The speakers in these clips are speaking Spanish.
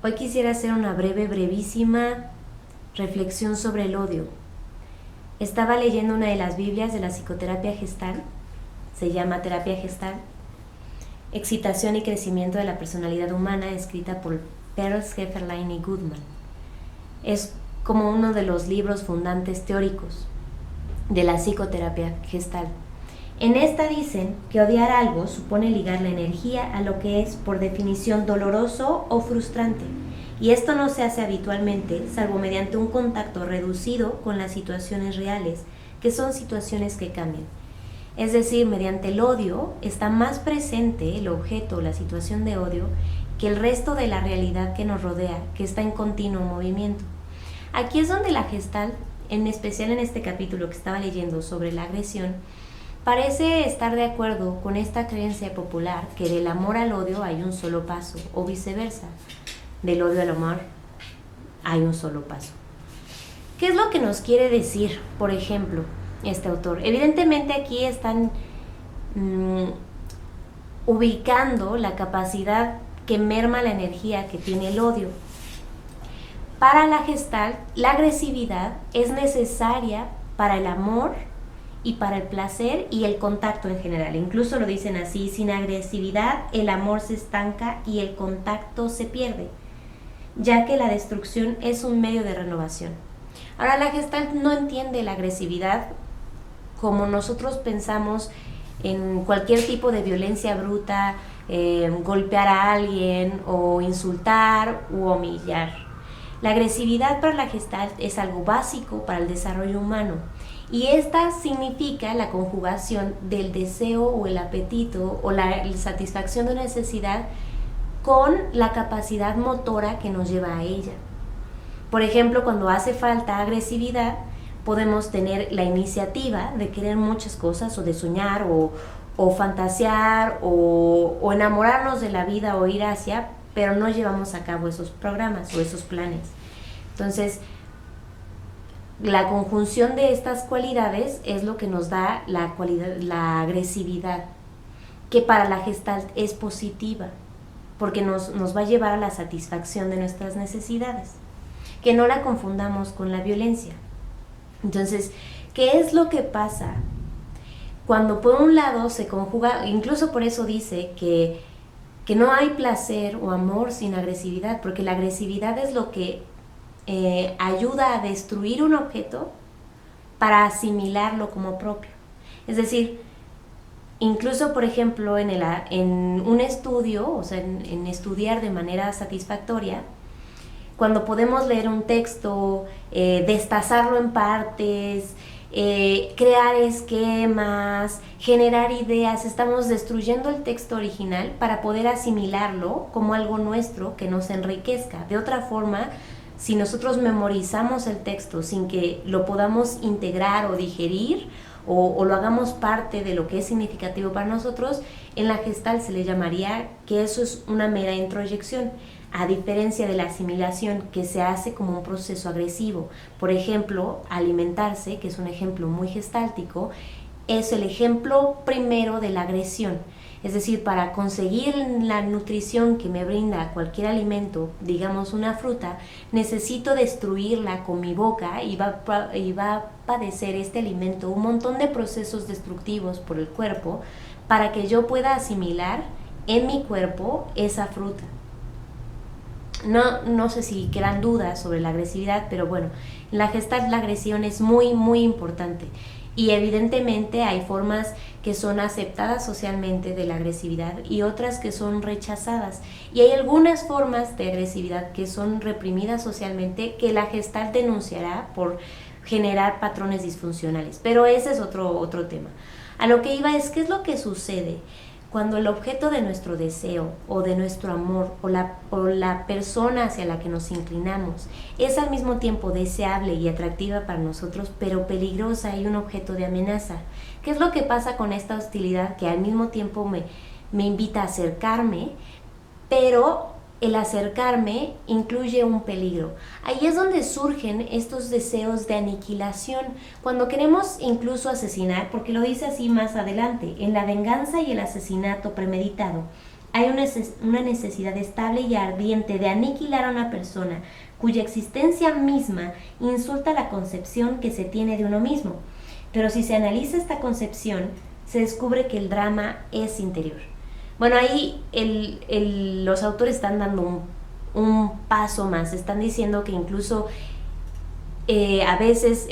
Hoy quisiera hacer una brevísima reflexión sobre el odio. Estaba leyendo una de las Biblias de la psicoterapia gestal, se llama Terapia Gestal, Excitación y Crecimiento de la Personalidad Humana, escrita por Pearls, Hefferlein y Goodman. Es como uno de los libros fundantes teóricos de la psicoterapia gestal. En esta dicen que odiar algo supone ligar la energía a lo que es por definición doloroso o frustrante, y esto no se hace habitualmente salvo mediante un contacto reducido con las situaciones reales, que son situaciones que cambian. Es decir, mediante el odio está más presente el objeto o la situación de odio que el resto de la realidad que nos rodea, que está en continuo movimiento. Aquí es donde la Gestalt, en especial en este capítulo que estaba leyendo sobre la agresión, parece estar de acuerdo con esta creencia popular que del amor al odio hay un solo paso, o viceversa, del odio al amor hay un solo paso. ¿Qué es lo que nos quiere decir, por ejemplo, este autor? Evidentemente aquí están ubicando la capacidad que merma la energía que tiene el odio. Para la Gestalt, la agresividad es necesaria para el amor y para el placer y el contacto en general. Incluso lo dicen así: sin agresividad el amor se estanca y el contacto se pierde, ya que la destrucción es un medio de renovación. Ahora, la Gestalt no entiende la agresividad como nosotros pensamos en cualquier tipo de violencia bruta, golpear a alguien o insultar u humillar. La agresividad para la Gestalt es algo básico para el desarrollo humano, y esta significa la conjugación del deseo o el apetito o la satisfacción de una necesidad con la capacidad motora que nos lleva a ella. Por ejemplo, cuando hace falta agresividad, podemos tener la iniciativa de querer muchas cosas, o de soñar, o fantasear, o enamorarnos de la vida, o ir hacia, pero no llevamos a cabo esos programas o esos planes. Entonces, la conjunción de estas cualidades es lo que nos da la agresividad, que para la Gestalt es positiva, porque nos va a llevar a la satisfacción de nuestras necesidades. Que no la confundamos con la violencia. Entonces, ¿qué es lo que pasa cuando por un lado se conjuga? Incluso por eso dice que no hay placer o amor sin agresividad, porque la agresividad es lo que ayuda a destruir un objeto para asimilarlo como propio. Es decir, incluso, por ejemplo, en un estudio, o sea, en estudiar de manera satisfactoria, cuando podemos leer un texto, destazarlo en partes, crear esquemas, generar ideas, estamos destruyendo el texto original para poder asimilarlo como algo nuestro que nos enriquezca. De otra forma, si nosotros memorizamos el texto sin que lo podamos integrar o digerir, o lo hagamos parte de lo que es significativo para nosotros, en la Gestalt se le llamaría que eso es una mera introyección, a diferencia de la asimilación, que se hace como un proceso agresivo. Por ejemplo, alimentarse, que es un ejemplo muy gestáltico, es el ejemplo primero de la agresión. Es decir, para conseguir la nutrición que me brinda cualquier alimento, digamos una fruta, necesito destruirla con mi boca, y va a padecer este alimento un montón de procesos destructivos por el cuerpo para que yo pueda asimilar en mi cuerpo esa fruta. No sé si quedan dudas sobre la agresividad, pero bueno, en la Gestalt la agresión es muy, muy importante. Y evidentemente hay formas que son aceptadas socialmente de la agresividad y otras que son rechazadas. Y hay algunas formas de agresividad que son reprimidas socialmente, que la Gestalt denunciará por generar patrones disfuncionales. Pero ese es otro tema. A lo que iba es, ¿qué es lo que sucede cuando el objeto de nuestro deseo o de nuestro amor o la persona hacia la que nos inclinamos es al mismo tiempo deseable y atractiva para nosotros, pero peligrosa y un objeto de amenaza? ¿Qué es lo que pasa con esta hostilidad que al mismo tiempo me invita a acercarme, pero el acercarme incluye un peligro? Ahí es donde surgen estos deseos de aniquilación, cuando queremos incluso asesinar, porque lo dice así más adelante: en la venganza y el asesinato premeditado, hay una necesidad estable y ardiente de aniquilar a una persona cuya existencia misma insulta la concepción que se tiene de uno mismo. Pero si se analiza esta concepción, se descubre que el drama es interior. Bueno, ahí los autores están dando un paso más, están diciendo que incluso a veces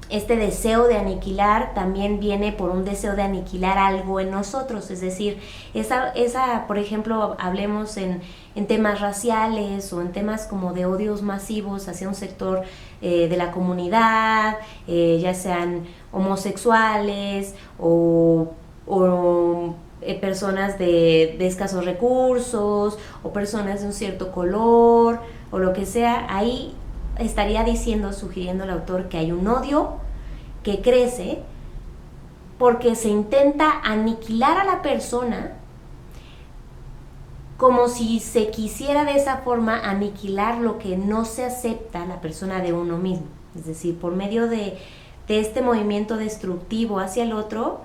este deseo de aniquilar también viene por un deseo de aniquilar algo en nosotros, es decir, por ejemplo, hablemos en temas raciales o en temas como de odios masivos hacia un sector de la comunidad, ya sean homosexuales o personas de escasos recursos o personas de un cierto color o lo que sea. Ahí estaría sugiriendo el autor que hay un odio que crece porque se intenta aniquilar a la persona como si se quisiera de esa forma aniquilar lo que no se acepta la persona de uno mismo. Es decir, por medio de este movimiento destructivo hacia el otro,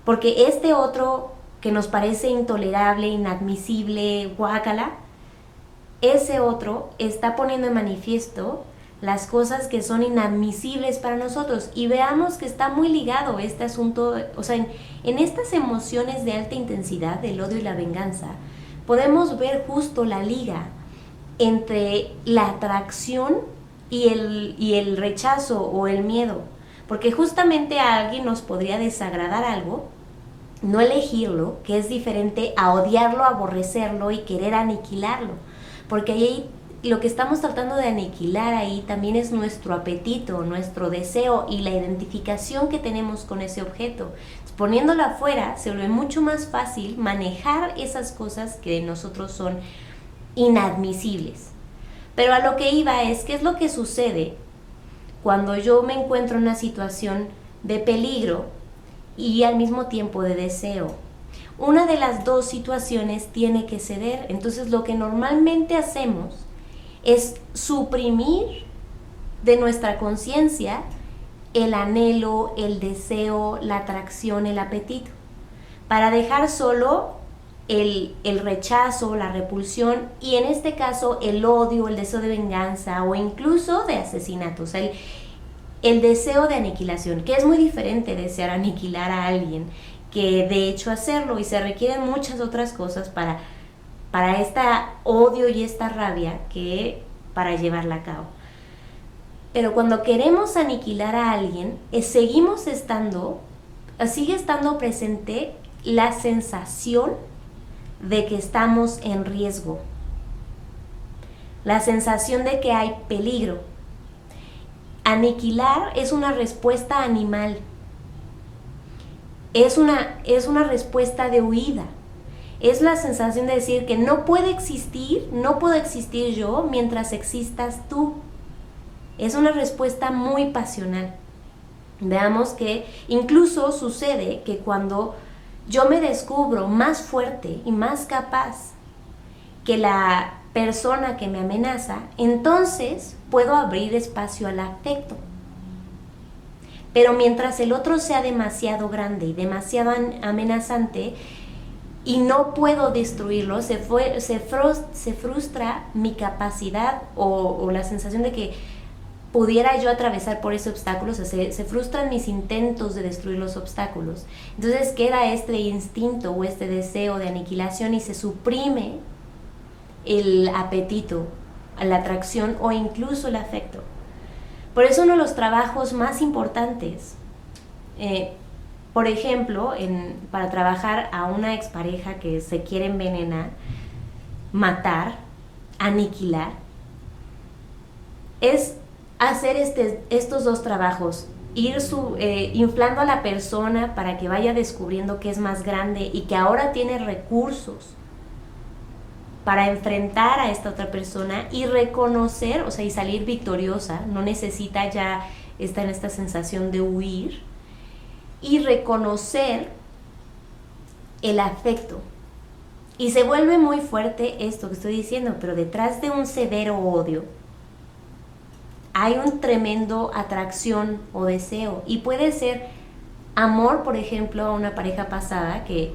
porque este otro que nos parece intolerable, inadmisible, guácala, ese otro está poniendo en manifiesto las cosas que son inadmisibles para nosotros. Y veamos que está muy ligado este asunto, o sea, en estas emociones de alta intensidad, del odio y la venganza, podemos ver justo la liga entre la atracción y el rechazo o el miedo. Porque justamente a alguien nos podría desagradar algo, no elegirlo, que es diferente a odiarlo, aborrecerlo y querer aniquilarlo. Porque ahí lo que estamos tratando de aniquilar ahí también es nuestro apetito, nuestro deseo y la identificación que tenemos con ese objeto. Poniéndolo afuera se vuelve mucho más fácil manejar esas cosas que de nosotros son inadmisibles. Pero a lo que iba es, ¿qué es lo que sucede cuando yo me encuentro en una situación de peligro y al mismo tiempo de deseo? Una de las dos situaciones tiene que ceder. Entonces lo que normalmente hacemos es suprimir de nuestra conciencia el anhelo, el deseo, la atracción, el apetito, para dejar solo el rechazo, la repulsión y en este caso el odio, el deseo de venganza o incluso de asesinato. O sea, el deseo de aniquilación, que es muy diferente desear aniquilar a alguien que de hecho hacerlo, y se requieren muchas otras cosas para este odio y esta rabia que para llevarla a cabo. Pero cuando queremos aniquilar a alguien, sigue estando presente la sensación de que estamos en riesgo, la sensación de que hay peligro. Aniquilar es una respuesta animal. Es una respuesta de huida. Es la sensación de decir que no puedo existir yo mientras existas tú. Es una respuesta muy pasional. Veamos que incluso sucede que cuando yo me descubro más fuerte y más capaz que la persona que me amenaza, entonces puedo abrir espacio al afecto. Pero mientras el otro sea demasiado grande y demasiado amenazante y no puedo destruirlo, se frustra mi capacidad o la sensación de que pudiera yo atravesar por ese obstáculo. O sea, se frustran mis intentos de destruir los obstáculos. Entonces queda este instinto o este deseo de aniquilación y se suprime el apetito, la atracción o incluso el afecto. Por eso uno de los trabajos más importantes, por ejemplo, para trabajar a una expareja que se quiere envenenar, matar, aniquilar, es hacer estos dos trabajos, ir inflando a la persona para que vaya descubriendo que es más grande y que ahora tiene recursos para enfrentar a esta otra persona y reconocer, o sea, y salir victoriosa. No necesita ya estar en esta sensación de huir, y reconocer el afecto. Y se vuelve muy fuerte esto que estoy diciendo, pero detrás de un severo odio hay un tremendo atracción o deseo, y puede ser amor, por ejemplo, a una pareja pasada que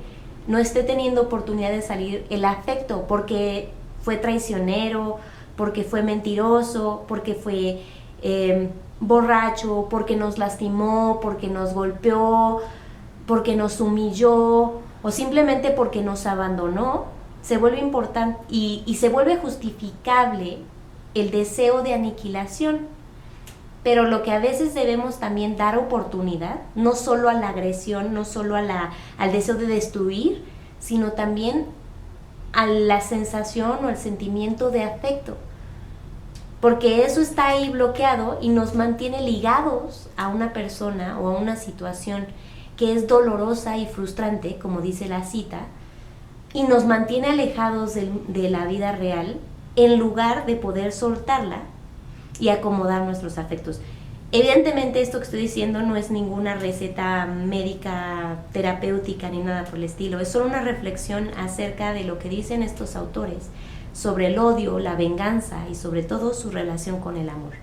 no esté teniendo oportunidad de salir el afecto porque fue traicionero, porque fue mentiroso, porque fue borracho, porque nos lastimó, porque nos golpeó, porque nos humilló o simplemente porque nos abandonó, se vuelve importante y se vuelve justificable el deseo de aniquilación. Pero lo que a veces debemos también dar oportunidad, no solo a la agresión, no solo al deseo de destruir, sino también a la sensación o al sentimiento de afecto. Porque eso está ahí bloqueado y nos mantiene ligados a una persona o a una situación que es dolorosa y frustrante, como dice la cita, y nos mantiene alejados de la vida real en lugar de poder soltarla y acomodar nuestros afectos. Evidentemente esto que estoy diciendo no es ninguna receta médica, terapéutica ni nada por el estilo, es solo una reflexión acerca de lo que dicen estos autores sobre el odio, la venganza y sobre todo su relación con el amor.